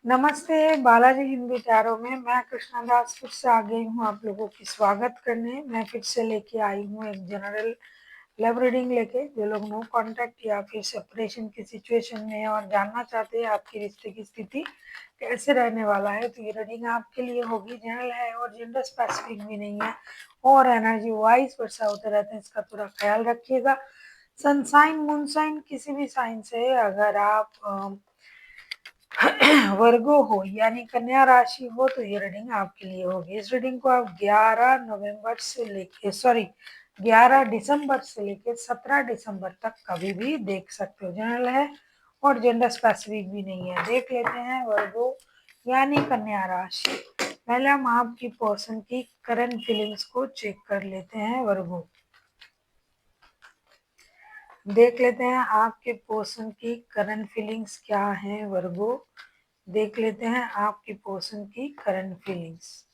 नमस्ते, बालाजी हिंदी टैरो में मैं कृष्णा दास फिर से आ गई हूँ आप लोगों की स्वागत करने। मैं फिर से लेके आई हूँ एक जनरल लव रीडिंग लेके। जो लोग नो कांटेक्ट या फिर सेपरेशन की सिचुएशन में हैं और जानना चाहते हैं आपके रिश्ते की स्थिति कैसे रहने वाला है, तो ये रीडिंग आपके लिए होगी। जनरल है और जेंडर स्पेसिफिक भी नहीं है और एनर्जी वाइज वर्षा होते रहते हैं, इसका थोड़ा ख्याल रखिएगा। सनसाइन मूनसाइन किसी भी साइन से अगर आप वर्गो हो यानी कन्या राशि हो तो ये रीडिंग आपके लिए होगी। इस रीडिंग को आप 11 दिसंबर से लेके 17 दिसंबर तक कभी भी देख सकते हो। जनरल है और जेंडर स्पेसिफिक भी नहीं है। देख लेते हैं वर्गो यानी कन्या राशि। पहले हम आपकी पर्सन की करंट फीलिंग्स को चेक कर लेते हैं। वर्गो देख लेते हैं आपके पर्सन की करंट फीलिंग्स क्या है। वर्गो देख लेते हैं आपकी पर्सन की करंट फीलिंग्स।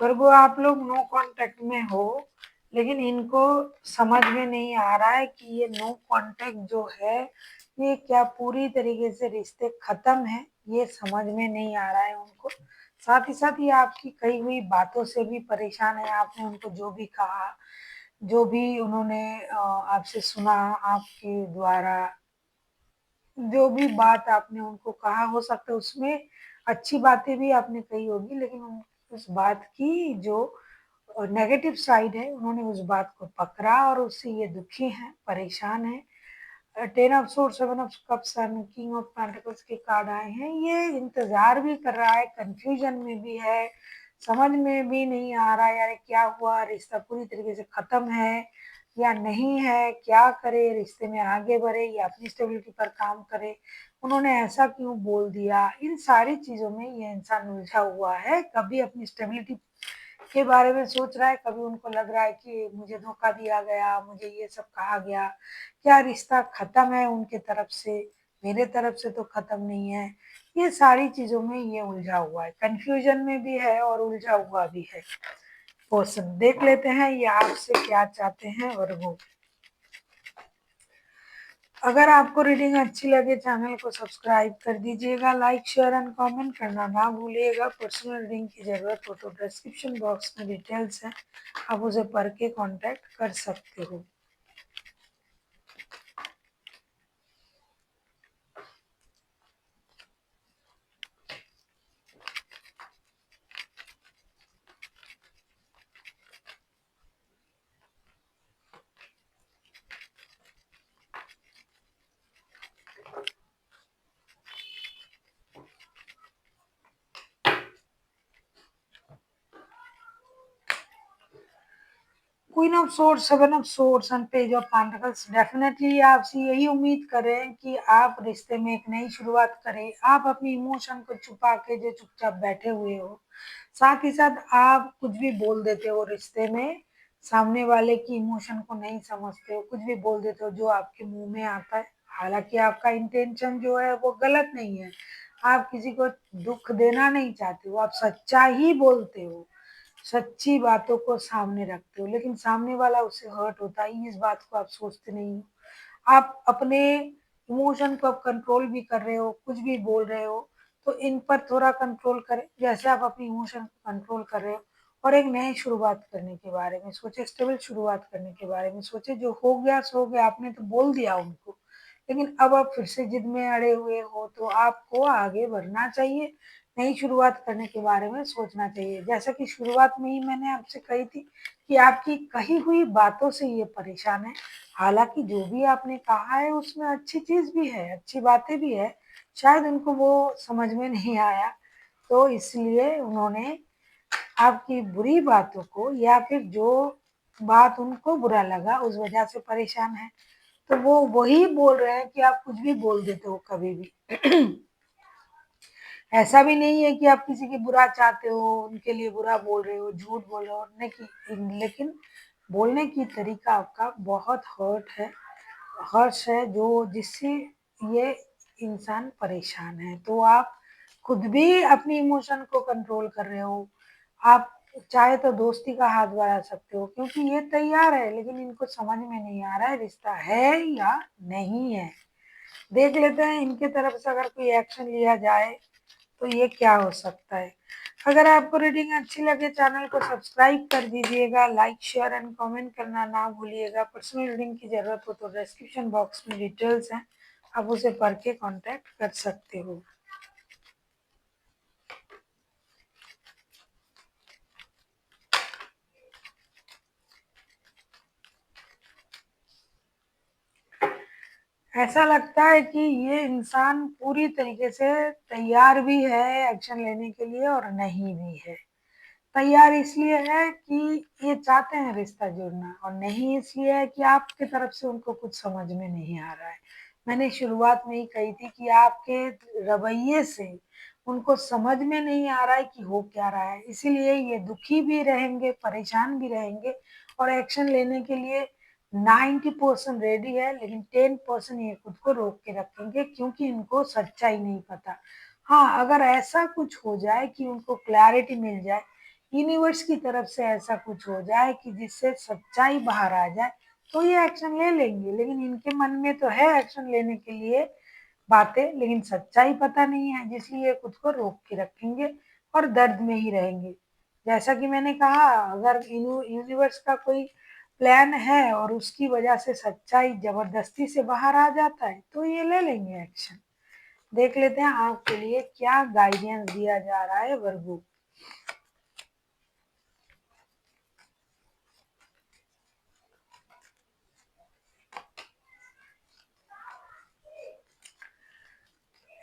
वर्गो आप लोग नो कांटेक्ट में हो, लेकिन इनको समझ में नहीं आ रहा है कि ये नो कांटेक्ट जो है ये क्या पूरी तरीके से रिश्ते खत्म है, ये समझ में नहीं आ रहा है उनको। साथ ही साथ ये आपकी कही हुई बातों से भी परेशान है। आपने उनको जो भी कहा, जो भी उन्होंने आपसे सुना, आपके द्वारा जो भी बात आपने उनको कहा, हो सकता है उसमें अच्छी बातें भी आपने कही होगी, लेकिन उस बात की जो नेगेटिव साइड है उन्होंने उस बात को पकड़ा और उससे ये दुखी हैं, परेशान हैं। 10 of swords, 7 of cups, king of pentacles के कार्ड आए हैं। ये इंतजार भी कर रहा है, कंफ्यूजन में भी है, समझ में भी नहीं आ रहा यार क्या हुआ, रिश्ता पूरी तरीके से खत्म है या नहीं है, क्या करे, रिश्ते में आगे बढ़े या अपनी स्टेबिलिटी पर काम करे, उन्होंने ऐसा क्यों बोल दिया। इन सारी चीजों में ये इंसान उलझा हुआ है। कभी अपनी स्टेबिलिटी के बारे में सोच रहा है, कभी उनको लग रहा है कि मुझे धोखा दिया गया, मुझे ये सब कहा गया, क्या रिश्ता खत्म है उनके तरफ से, मेरे तरफ से तो खत्म नहीं है। ये सारी चीजों में ये उलझा हुआ है, कंफ्यूजन में भी है और उलझा हुआ भी है। पर्सन देख लेते हैं ये आपसे क्या चाहते हैं। और वो अगर आपको रीडिंग अच्छी लगे चैनल को सब्सक्राइब कर दीजिएगा, लाइक शेयर एंड कमेंट करना ना भूलिएगा। पर्सनल रीडिंग की जरूरत हो तो डिस्क्रिप्शन बॉक्स में डिटेल्स है, आप उसे पढ़ के कांटेक्ट कर सकते हो। Queen of swords, 7 of swords and page of pentacles. Definitely आपसे यही उम्मीद कर रहे हैं कि आप रिश्ते में एक नई शुरुआत करें। आप अपनी इमोशन को छुपा के जो चुपचाप बैठे हुए हो, साथ ही साथ आप कुछ भी बोल देते हो रिश्ते में, सामने वाले की इमोशन को नहीं समझते हो, कुछ भी बोल देते हो जो आपके मुंह में आता है। हालांकि आपका इंटेंशन जो है वो गलत नहीं है, आप किसी को दुख देना नहीं चाहते हो, आप सच्चा ही बोलते हो, सच्ची बातों को सामने रखते हो, लेकिन सामने वाला उससे हर्ट होता है, इस बात को आप सोचते नहीं हो। आप अपने इमोशन को आप कंट्रोल भी कर रहे हो, कुछ भी बोल रहे हो, तो इन पर थोड़ा कंट्रोल करें। जैसे आप अपनी इमोशन को कंट्रोल कर रहे हो और एक नई शुरुआत करने के बारे में सोचे, स्टेबल शुरुआत करने के बारे में सोचे। जो हो गया सो गया, आपने तो बोल दिया उनको, लेकिन अब आप फिर से जिद में अड़े हुए हो, तो आपको आगे बढ़ना चाहिए, नई शुरुआत करने के बारे में सोचना चाहिए। जैसा कि शुरुआत में ही मैंने आपसे कही थी कि आपकी कही हुई बातों से ये परेशान है। हालांकि जो भी आपने कहा है उसमें अच्छी चीज भी है, अच्छी बातें भी है, शायद उनको वो समझ में नहीं आया, तो इसलिए उन्होंने आपकी बुरी बातों को या फिर जो बात उनको बुरा लगा उस वजह से परेशान है। तो वो वही बोल रहे हैं कि आप कुछ भी बोल देते हो कभी भी। ऐसा भी नहीं है कि आप किसी की बुरा चाहते हो, उनके लिए बुरा बोल रहे हो, झूठ बोल रहे हो, लेकिन बोलने की तरीका आपका बहुत हर्ष है, जो जिससे ये इंसान परेशान है। तो आप खुद भी अपनी इमोशन को कंट्रोल कर रहे हो, आप चाहे तो दोस्ती का हाथ बढ़ा सकते हो, क्योंकि ये तैयार है लेकिन इनको समझ में नहीं आ रहा है रिश्ता है या नहीं है। देख लेते हैं इनके तरफ से अगर कोई एक्शन लिया जाए तो ये क्या हो सकता है। अगर आपको रीडिंग अच्छी लगे चैनल को सब्सक्राइब कर दीजिएगा, लाइक शेयर एंड कमेंट करना ना भूलिएगा। पर्सनल रीडिंग की ज़रूरत हो तो डिस्क्रिप्शन बॉक्स में डिटेल्स हैं, आप उसे पढ़ के कॉन्टैक्ट कर सकते हो। ऐसा लगता है कि ये इंसान पूरी तरीके से तैयार भी है एक्शन लेने के लिए और नहीं भी है। तैयार इसलिए है कि ये चाहते हैं रिश्ता जुड़ना, और नहीं इसलिए है कि आपकी तरफ से उनको कुछ समझ में नहीं आ रहा है। मैंने शुरुआत में ही कही थी कि आपके रवैये से उनको समझ में नहीं आ रहा है कि हो क्या रहा है, इसीलिए ये दुखी भी रहेंगे, परेशान भी रहेंगे और एक्शन लेने के लिए 90% रेडी है, लेकिन 10% ये खुद को रोक के रखेंगे क्योंकि इनको सच्चाई नहीं पता। हाँ, अगर ऐसा कुछ हो जाए कि उनको क्लैरिटी मिल जाए, यूनिवर्स की तरफ से ऐसा कुछ हो जाए कि जिससे सच्चाई बाहर आ जाए, तो ये एक्शन ले लेंगे। लेकिन इनके मन में तो है एक्शन लेने के लिए बातें, लेकिन सच्चाई पता नहीं है, जिसलिए खुद को रोक के रखेंगे और दर्द में ही रहेंगे। जैसा कि मैंने कहा, अगर यूनिवर्स का कोई प्लान है और उसकी वजह से सच्चाई जबरदस्ती से बाहर आ जाता है तो ये ले लेंगे एक्शन। देख लेते हैं आपके लिए क्या गाइडेंस दिया जा रहा है वर्गो।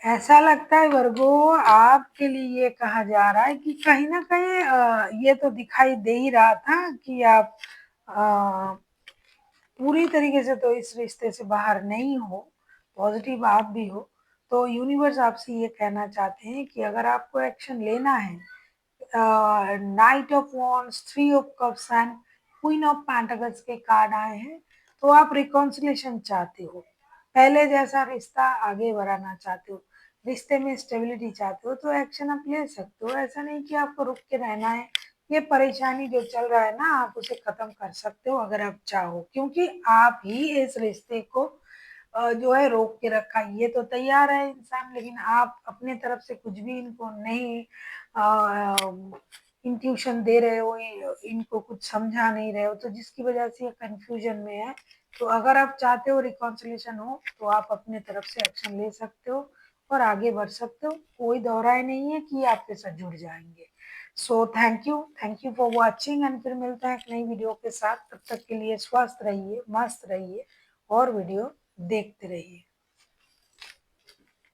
ऐसा लगता है वर्गो, आपके लिए ये कहा जा रहा है कि कहीं ना कहीं ये तो दिखाई दे ही रहा था कि आप अ, पूरी तरीके से तो इस रिश्ते से बाहर नहीं हो, पॉजिटिव आप भी हो। तो यूनिवर्स आपसे ये कहना चाहते हैं कि अगर आपको एक्शन लेना है, night of wands, three of cups and queen of pentacles के कार्ड आए हैं, तो आप रिकॉन्सिलेशन चाहते हो, पहले जैसा रिश्ता आगे बढ़ाना चाहते हो, रिश्ते में स्टेबिलिटी चाहते हो, तो एक्शन आप ले सकते हो। ऐसा नहीं कि आपको रुक के रहना है। ये परेशानी जो चल रहा है ना, आप उसे खत्म कर सकते हो अगर आप चाहो, क्योंकि आप ही इस रिश्ते को जो है रोक के रखा है। ये तो तैयार है इंसान, लेकिन आप अपने तरफ से कुछ भी इनको नहीं इंट्यूशन दे रहे हो, इनको कुछ समझा नहीं रहे हो, तो जिसकी वजह से ये कंफ्यूजन में है। तो अगर आप चाहते हो रिकॉन्सिलेशन हो तो आप अपने तरफ से एक्शन ले सकते हो और आगे बढ़ सकते हो। कोई दोहराए नहीं है कि आपके साथ जुड़ जाएंगे। So thank you for watching, and फिर मिलते हैं एक नई वीडियो के साथ। तब तक के लिए स्वस्थ रहिए, मस्त रहिए और वीडियो देखते रहिए।